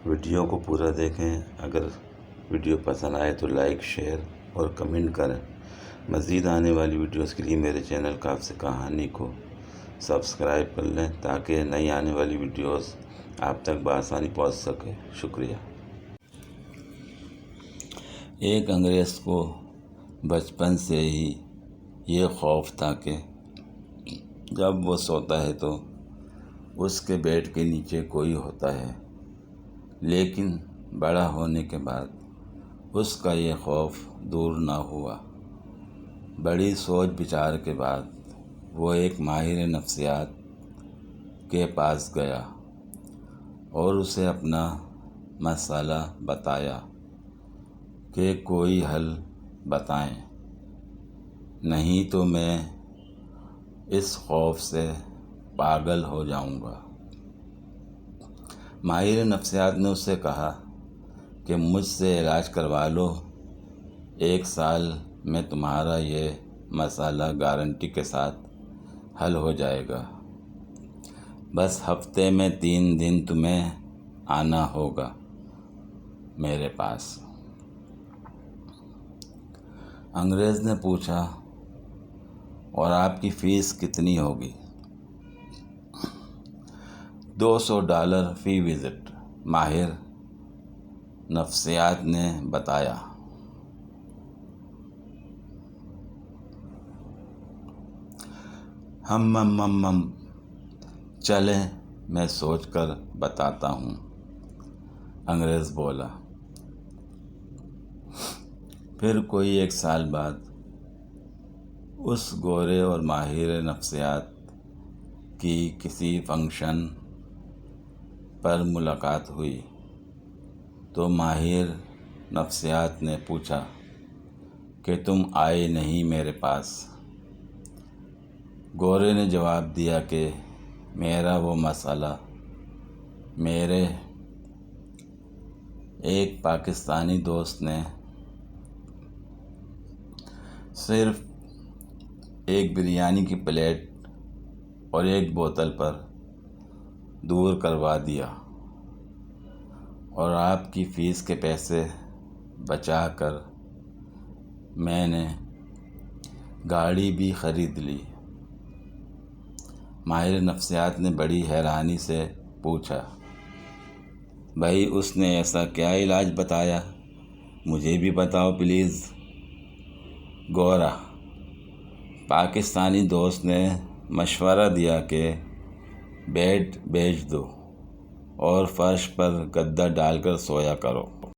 Video کو پورا دیکھیں۔ اگر ویڈیو پسند آئے تو لائک، شیئر اور کمنٹ کریں۔ مزید آنے والی ویڈیوز کے لیے میرے چینل کاف سے کہانی کو سبسکرائب کر لیں تاکہ نئی آنے والی ویڈیوز آپ تک بآسانی پہنچ سکے۔ شکریہ۔ ایک انگریز کو بچپن سے ہی یہ خوف تھا کہ جب وہ سوتا ہے تو اس کے بیڈ کے نیچے کوئی ہوتا ہے، لیکن بڑا ہونے کے بعد اس کا یہ خوف دور نہ ہوا۔ بڑی سوچ بچار کے بعد وہ ایک ماہر نفسیات کے پاس گیا اور اسے اپنا مسئلہ بتایا کہ کوئی حل بتائیں، نہیں تو میں اس خوف سے پاگل ہو جاؤں گا۔ ماہر نفسیات نے اس سے کہا کہ مجھ سے علاج کروا لو، 1 سال میں تمہارا یہ مسئلہ گارنٹی کے ساتھ حل ہو جائے گا، بس ہفتے میں 3 دن تمہیں آنا ہوگا میرے پاس۔ انگریز نے پوچھا، اور آپ کی فیس کتنی ہوگی؟ $200 فی وزٹ، ماہر نفسیات نے بتایا۔ چلیں میں سوچ کر بتاتا ہوں، انگریز بولا۔ پھر کوئی 1 سال بعد اس گورے اور ماہر نفسیات کی کسی فنکشن پر ملاقات ہوئی تو ماہر نفسیات نے پوچھا کہ تم آئے نہیں میرے پاس؟ گورے نے جواب دیا کہ میرا وہ مسئلہ میرے ایک پاکستانی دوست نے صرف ایک بریانی کی پلیٹ اور 1 بوتل پر دور کروا دیا، اور آپ کی فیس کے پیسے بچا کر میں نے گاڑی بھی خرید لی۔ ماہر نفسیات نے بڑی حیرانی سے پوچھا، بھائی اس نے ایسا کیا علاج بتایا؟ مجھے بھی بتاؤ پلیز۔ گورا: پاکستانی دوست نے مشورہ دیا کہ بیڈ بیچ دو اور فرش پر گدا ڈال کر سویا کرو۔